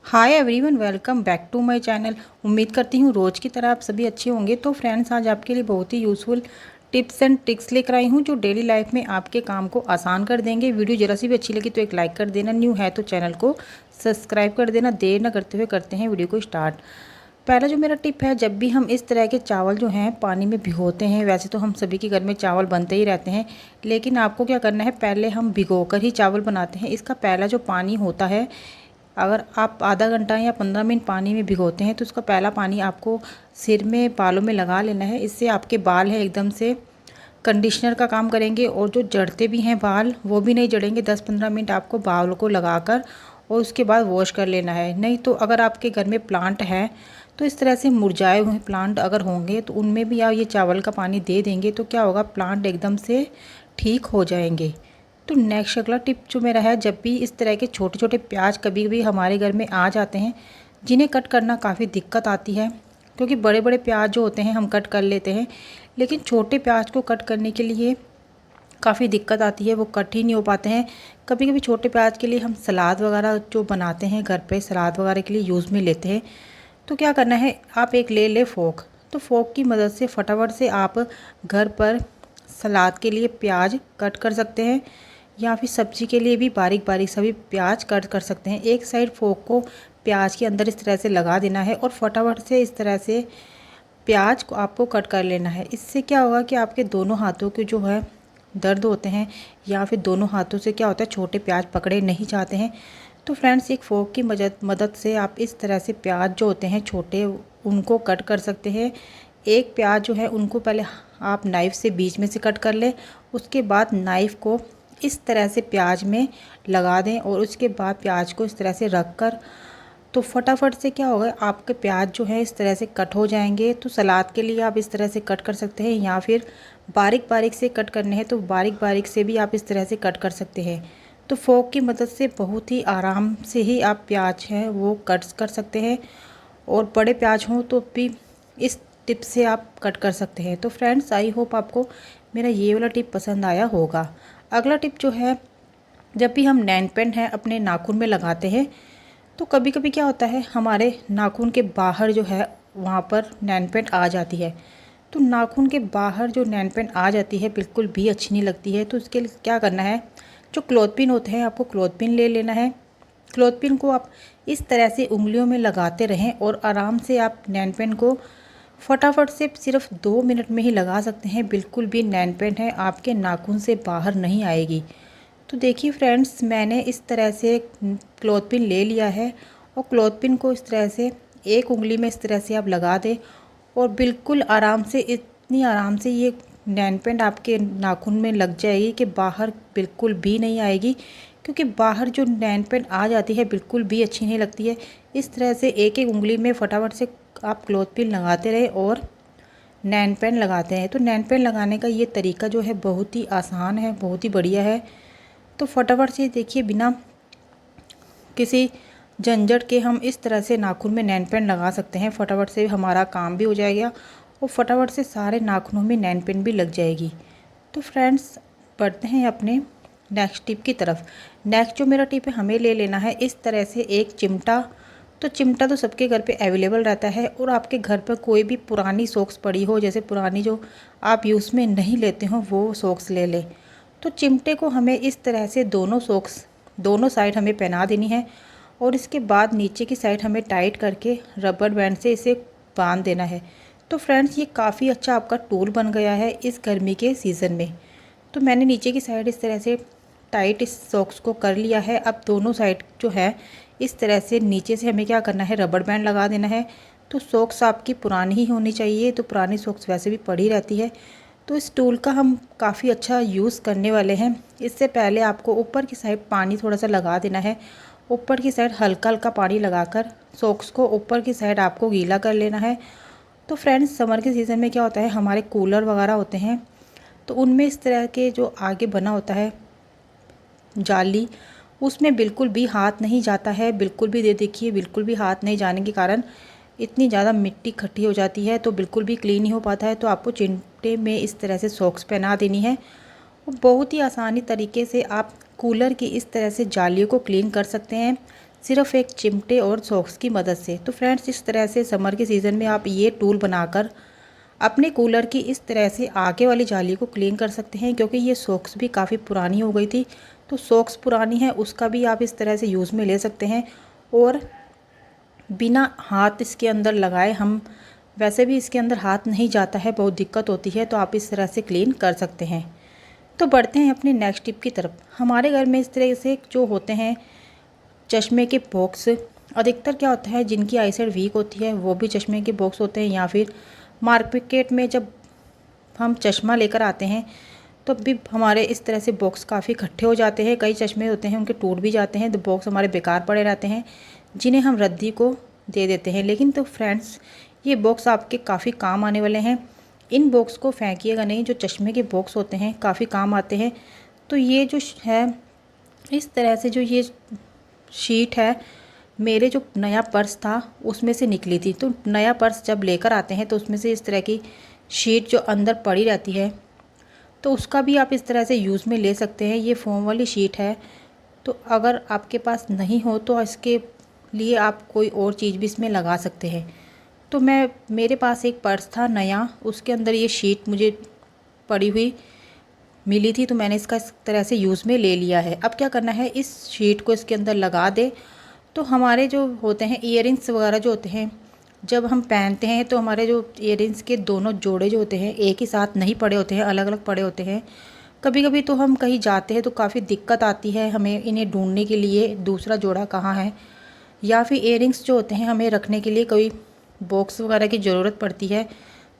Hi everyone, welcome back to my channel. उम्मीद करती हूँ रोज़ की तरह आप सभी अच्छे होंगे। तो फ्रेंड्स, आज आपके लिए बहुत ही यूज़फुल टिप्स एंड ट्रिक्स लेकर आई हूँ जो डेली लाइफ में आपके काम को आसान कर देंगे। वीडियो ज़रा सी भी अच्छी लगी तो एक लाइक कर देना, न्यू है तो चैनल को सब्सक्राइब कर देना। देर न करते हुए करते हैं वीडियो को स्टार्ट। पहला जो मेरा टिप है, जब भी हम इस तरह के चावल जो हैं पानी में भिगोते हैं, वैसे तो हम सभी के घर में चावल बनते ही रहते हैं, लेकिन आपको क्या करना है, पहले हम भिगो कर ही चावल बनाते हैं। इसका पहला जो पानी होता है, अगर आप आधा घंटा या 15 मिनट पानी में भिगोते हैं तो उसका पहला पानी आपको सिर में, बालों में लगा लेना है। इससे आपके बाल है एकदम से कंडीशनर का काम करेंगे और जो जड़ते भी हैं बाल वो भी नहीं जड़ेंगे। 10-15 मिनट आपको बाल को लगाकर और उसके बाद वॉश कर लेना है। नहीं तो अगर आपके घर में प्लांट है तो इस तरह से मुरझाए हुए प्लांट अगर होंगे तो उनमें भी आप ये चावल का पानी दे देंगे तो क्या होगा, प्लांट एकदम से ठीक हो जाएंगे। तो नेक्स्ट अगला टिप जो मेरा है, जब भी इस तरह के छोटे छोटे प्याज कभी कभी हमारे घर में आ जाते हैं जिन्हें कट करना काफ़ी दिक्कत आती है, क्योंकि बड़े बड़े प्याज जो होते हैं हम कट कर लेते हैं, लेकिन छोटे प्याज को कट करने के लिए काफ़ी दिक्कत आती है, वो कट ही नहीं हो पाते हैं। कभी कभी छोटे प्याज के लिए हम सलाद वगैरह जो बनाते हैं घर पे, सलाद वगैरह के लिए यूज़ में लेते हैं। तो क्या करना है, आप एक ले फोक, तो फोक की मदद से फटाफट से आप घर पर सलाद के लिए प्याज कट कर सकते हैं, या फिर सब्जी के लिए भी बारीक बारीक सभी प्याज कट कर सकते हैं। एक साइड फोक को प्याज के अंदर इस तरह से लगा देना है और फटाफट से इस तरह से प्याज को आपको कट कर लेना है। इससे क्या होगा कि आपके दोनों हाथों के जो है दर्द होते हैं, या फिर दोनों हाथों से क्या होता है छोटे प्याज पकड़े नहीं जाते हैं। तो फ्रेंड्स, एक फोक की मदद से आप इस तरह से प्याज जो होते हैं छोटे उनको कट कर सकते हैं। एक प्याज जो है उनको पहले आप नाइफ़ से बीच में से कट कर लें, उसके बाद नाइफ़ को इस तरह से प्याज में लगा दें और उसके बाद प्याज को इस तरह से रख कर, तो फटाफट से क्या होगा, आपके प्याज जो है इस तरह से कट हो जाएंगे। तो सलाद के लिए आप इस तरह से कट कर सकते हैं, या फिर बारीक बारीक से कट करने हैं तो बारीक बारीक से भी आप इस तरह से कट कर सकते हैं। तो फोक की मदद से बहुत ही आराम से ही आप प्याज हैं वो कट कर सकते हैं, और बड़े प्याज हों तो भी इस टिप से आप कट कर सकते हैं। तो फ्रेंड्स, आई होप आपको मेरा ये वाला टिप पसंद आया होगा। अगला टिप जो है, जब भी हम नेल पेंट है अपने नाखून में लगाते हैं तो कभी कभी क्या होता है, हमारे नाखून के बाहर जो है वहाँ पर नेल पेंट आ जाती है। तो नाखून के बाहर जो नेल पेंट आ जाती है बिल्कुल भी अच्छी नहीं लगती है। तो उसके लिए क्या करना है, जो क्लॉथ पिन होते हैं आपको क्लॉथ पिन ले लेना है। क्लॉथ पिन को आप इस तरह से उंगलियों में लगाते रहें और आराम से आप नेल पेंट को फटाफट से सिर्फ 2 मिनट में ही लगा सकते हैं। बिल्कुल भी नेल पेंट है आपके नाखून से बाहर नहीं आएगी। तो देखिए फ्रेंड्स, मैंने इस तरह से क्लॉथ पिन ले लिया है और क्लॉथ पिन को इस तरह से एक उंगली में इस तरह से आप लगा दें और बिल्कुल आराम से, इतनी आराम से ये नेल पेंट आपके नाखून में लग जाएगी कि बाहर बिल्कुल भी नहीं आएगी, क्योंकि बाहर जो नेल पेंट आ जाती है बिल्कुल भी अच्छी नहीं लगती है। इस तरह से एक एक उंगली में फटाफट से आप क्लॉथ पिन लगाते रहे और नेल पेंट लगाते हैं। तो नेल पेंट लगाने का ये तरीका जो है बहुत ही आसान है, बहुत ही बढ़िया है। तो फटाफट से देखिए, बिना किसी झंझट के हम इस तरह से नाखून में नेल पेंट लगा सकते हैं। फटाफट से हमारा काम भी हो जाएगा और फटाफट से सारे नाखूनों में नेल पेंट भी लग जाएगी। तो फ्रेंड्स, बढ़ते हैं अपने नेक्स्ट टिप की तरफ। नेक्स्ट जो मेरा टिप है, हमें ले लेना है इस तरह से एक चिमटा। तो चिमटा तो सबके घर पे अवेलेबल रहता है, और आपके घर पर कोई भी पुरानी सॉक्स पड़ी हो, जैसे पुरानी जो आप यूज़ में नहीं लेते हो वो सॉक्स ले लें। तो चिमटे को हमें इस तरह से दोनों सॉक्स दोनों साइड हमें पहना देनी है, और इसके बाद नीचे की साइड हमें टाइट करके रबर बैंड से इसे बांध देना है। तो फ्रेंड्स, ये काफ़ी अच्छा आपका टूल बन गया है इस गर्मी के सीज़न में। तो मैंने नीचे की साइड इस तरह से टाइट इस सॉक्स को कर लिया है। अब दोनों साइड जो है इस तरह से नीचे से हमें क्या करना है, रबर बैंड लगा देना है। तो सॉक्स आपकी पुरानी ही होनी चाहिए, तो पुरानी सॉक्स वैसे भी पड़ी रहती है। तो इस टूल का हम काफ़ी अच्छा यूज़ करने वाले हैं। इससे पहले आपको ऊपर की साइड पानी थोड़ा सा लगा देना है। ऊपर की साइड हल्का हल्का पानी लगाकर सॉक्स को ऊपर की साइड आपको गीला कर लेना है। तो फ्रेंड्स, समर के सीज़न में क्या होता है, हमारे कूलर वगैरह होते हैं तो उनमें इस तरह के जो आगे बना होता है जाली, उसमें बिल्कुल भी हाथ नहीं जाता है। बिल्कुल भी देखिए, बिल्कुल भी हाथ नहीं जाने के कारण इतनी ज़्यादा मिट्टी इकट्ठी हो जाती है, तो बिल्कुल भी क्लीन नहीं हो पाता है। तो आपको चिमटे में इस तरह से सॉक्स पहना देनी है, और बहुत ही आसानी तरीके से आप कूलर की इस तरह से जालियों को क्लीन कर सकते हैं। सिर्फ एक चिमटे और सॉक्स की मदद से। तो फ्रेंड्स, इस तरह से समर के सीज़न में आप ये टूल बनाकर अपने कूलर की इस तरह से आगे वाली जाली को क्लीन कर सकते हैं, क्योंकि ये सॉक्स भी काफ़ी पुरानी हो गई थी। तो सॉक्स पुरानी है उसका भी आप इस तरह से यूज़ में ले सकते हैं। और बिना हाथ इसके अंदर लगाए, हम वैसे भी इसके अंदर हाथ नहीं जाता है, बहुत दिक्कत होती है, तो आप इस तरह से क्लीन कर सकते हैं। तो बढ़ते हैं अपनी नेक्स्ट टिप की तरफ। हमारे घर में इस तरह से जो होते हैं चश्मे के बॉक्स, अधिकतर क्या होता है जिनकी आईसाइट वीक होती है वो भी चश्मे के बॉक्स होते हैं, या फिर मार्केट में जब हम चश्मा लेकर आते हैं तो भी हमारे इस तरह से बॉक्स काफ़ी इकट्ठे हो जाते हैं। कई चश्मे होते हैं उनके टूट भी जाते हैं, तो बॉक्स हमारे बेकार पड़े रहते हैं, जिन्हें हम रद्दी को दे देते हैं। लेकिन तो फ्रेंड्स, ये बॉक्स आपके काफ़ी काम आने वाले हैं। इन बॉक्स को फेंकिएगा नहीं, जो चश्मे के बॉक्स होते हैं काफ़ी काम आते हैं। तो ये जो है इस तरह से जो ये शीट है, मेरे जो नया पर्स था उसमें से निकली थी। तो नया पर्स जब लेकर आते हैं तो उसमें से इस तरह की शीट जो अंदर पड़ी रहती है, तो उसका भी आप इस तरह से यूज़ में ले सकते हैं। ये फोम वाली शीट है, तो अगर आपके पास नहीं हो तो इसके लिए आप कोई और चीज़ भी इसमें लगा सकते हैं। तो मेरे पास एक पर्स था नया, उसके अंदर ये शीट मुझे पड़ी हुई मिली थी, तो मैंने इसका इस तरह से यूज़ में ले लिया है। अब क्या करना है, इस शीट को इसके अंदर लगा दे। तो हमारे जो होते हैं इयररिंग्स वगैरह जो होते हैं, जब हम पहनते हैं तो हमारे जो इयररिंग्स के दोनों जोड़े जो होते हैं एक ही साथ नहीं पड़े होते हैं, अलग अलग पड़े होते हैं। कभी कभी तो हम कहीं जाते हैं तो काफ़ी दिक्कत आती है हमें इन्हें ढूंढने के लिए, दूसरा जोड़ा कहाँ है। या फिर इयररिंग्स जो होते हैं हमें रखने के लिए कोई बॉक्स वगैरह की ज़रूरत पड़ती है।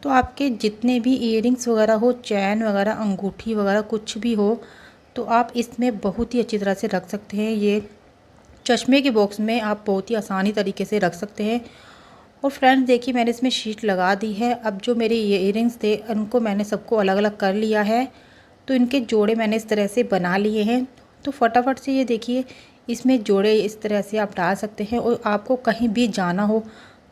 तो आपके जितने भी इयररिंग्स वगैरह हो, चैन वगैरह, अंगूठी वगैरह कुछ भी हो, तो आप इसमें बहुत ही अच्छी तरह से रख सकते हैं। ये चश्मे के बॉक्स में आप बहुत ही आसानी तरीके से रख सकते हैं। और फ्रेंड्स देखिए, मैंने इसमें शीट लगा दी है। अब जो मेरे ये इयररिंग्स थे उनको मैंने सबको अलग अलग कर लिया है। तो इनके जोड़े मैंने इस तरह से बना लिए हैं। तो फटाफट से ये देखिए, इसमें जोड़े इस तरह से आप डाल सकते हैं, और आपको कहीं भी जाना हो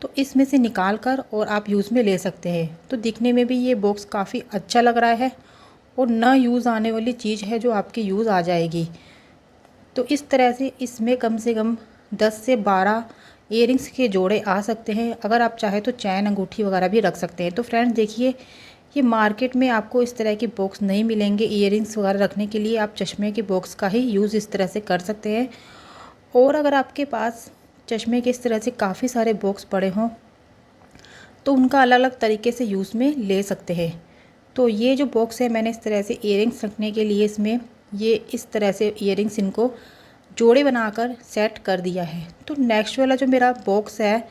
तो इसमें से निकाल कर और आप यूज़ में ले सकते हैं। तो दिखने में भी ये बॉक्स काफ़ी अच्छा लग रहा है, और ना यूज़ आने वाली चीज़ है जो आपकी यूज़ आ जाएगी। तो इस तरह से कम 10 से 12 इयररिंग्स के जोड़े आ सकते हैं। अगर आप चाहें तो चैन अंगूठी वगैरह भी रख सकते हैं। तो फ्रेंड्स देखिए, ये मार्केट में आपको इस तरह के बॉक्स नहीं मिलेंगे इयररिंग्स वगैरह रखने के लिए। आप चश्मे के बॉक्स का ही यूज़ इस तरह से कर सकते हैं। और अगर आपके पास चश्मे के इस तरह से काफ़ी सारे बॉक्स पड़े हों तो उनका अलग अलग तरीके से यूज़ में ले सकते हैं। तो ये जो बॉक्स है, मैंने इस तरह से इयररिंग्स रखने के लिए इसमें ये इस तरह से इयररिंग्स इनको जोड़े बनाकर सेट कर दिया है। तो नेक्स्ट वाला जो मेरा बॉक्स है,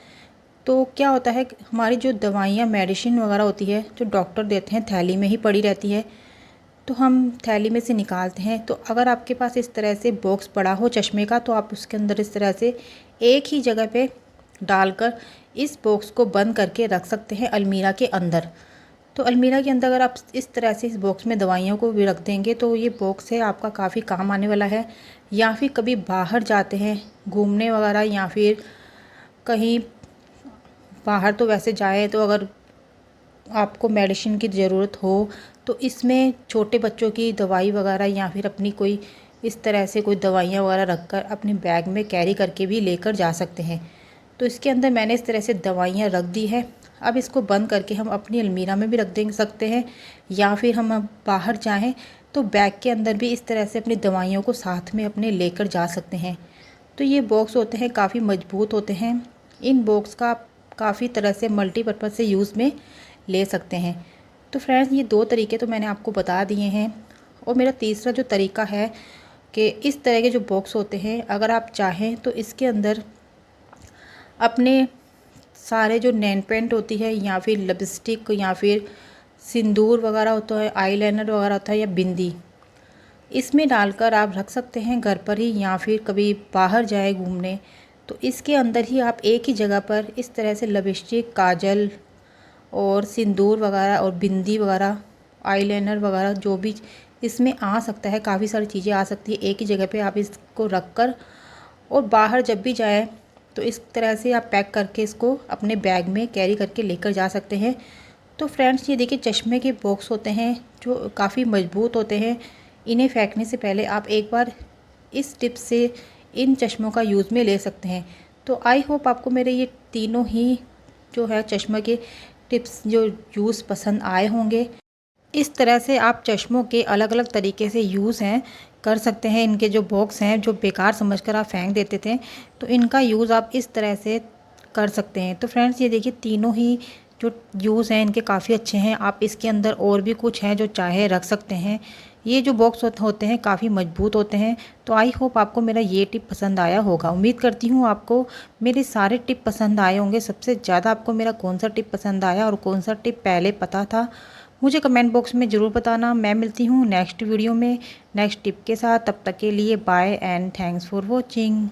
तो क्या होता है, हमारी जो दवाइयाँ मेडिसिन वगैरह होती है जो डॉक्टर देते हैं थैली में ही पड़ी रहती है, तो हम थैली में से निकालते हैं। तो अगर आपके पास इस तरह से बॉक्स पड़ा हो चश्मे का, तो आप उसके अंदर इस तरह से एक ही जगह पे डालकर इस बॉक्स को बंद करके रख सकते हैं अलमीरा के अंदर। तो अलमीरा के अंदर अगर आप इस तरह से इस बॉक्स में दवाइयों को भी रख देंगे तो ये बॉक्स है आपका काफ़ी काम आने वाला है। या फिर कभी बाहर जाते हैं घूमने वगैरह, या फिर कहीं बाहर तो वैसे जाएँ, तो अगर आपको मेडिसिन की ज़रूरत हो तो इसमें छोटे बच्चों की दवाई वगैरह, या फिर अपनी कोई इस तरह से कोई दवाइयाँ वगैरह रखकर अपने बैग में कैरी करके भी लेकर जा सकते हैं। तो इसके अंदर मैंने इस तरह से दवाइयाँ रख दी है। अब इसको बंद करके हम अपनी अलमीरा में भी रख दे सकते हैं, या फिर हम अब बाहर जाएँ तो बैग के अंदर भी इस तरह से अपनी दवाइयों को साथ में अपने लेकर जा सकते हैं। तो ये बॉक्स होते हैं काफ़ी मजबूत होते हैं। इन बॉक्स का काफ़ी तरह से मल्टीपर्पज़ से यूज़ में ले सकते हैं। तो फ्रेंड्स, ये 2 तरीके तो मैंने आपको बता दिए हैं। और मेरा तीसरा जो तरीका है कि इस तरह के जो बॉक्स होते हैं, अगर आप चाहें तो इसके अंदर अपने सारे जो नेल पेंट होती है, या फिर लिपस्टिक, या फिर सिंदूर वगैरह होता है, आईलाइनर वगैरह होता है, या बिंदी, इसमें डालकर आप रख सकते हैं घर पर ही, या फिर कभी बाहर जाए घूमने तो इसके अंदर ही आप एक ही जगह पर इस तरह से लिपस्टिक, काजल और सिंदूर वगैरह और बिंदी वगैरह, आईलाइनर वगैरह जो भी इसमें आ सकता है, काफ़ी सारी चीज़ें आ सकती है, एक ही जगह पे आप इसको रख कर और बाहर जब भी जाए तो इस तरह से आप पैक करके इसको अपने बैग में कैरी करके लेकर जा सकते हैं। तो फ्रेंड्स, ये देखिए चश्मे के बॉक्स होते हैं जो काफ़ी मजबूत होते हैं। इन्हें फेंकने से पहले आप एक बार इस टिप से इन चश्मों का यूज़ में ले सकते हैं। तो आई होप आपको मेरे ये तीनों ही जो है चश्मे के टिप्स जो यूज़ पसंद आए होंगे। इस तरह से आप चश्मों के अलग अलग तरीके से यूज़ हैं कर सकते हैं। इनके जो बॉक्स हैं जो बेकार समझकर आप फेंक देते थे, तो इनका यूज़ आप इस तरह से कर सकते हैं। तो फ्रेंड्स ये देखिए तीनों ही जो यूज़ हैं इनके काफ़ी अच्छे हैं। आप इसके अंदर और भी कुछ है जो चाहे रख सकते हैं। ये जो बॉक्स होते हैं काफ़ी मजबूत होते हैं। तो आई होप आपको मेरा ये टिप पसंद आया होगा। उम्मीद करती हूँ आपको मेरे सारे टिप पसंद आए होंगे। सबसे ज़्यादा आपको मेरा कौन सा टिप पसंद आया और कौन सा टिप पहले पता था, मुझे कमेंट बॉक्स में ज़रूर बताना। मैं मिलती हूँ नेक्स्ट वीडियो में नेक्स्ट टिप के साथ। तब तक के लिए bye and thanks for watching.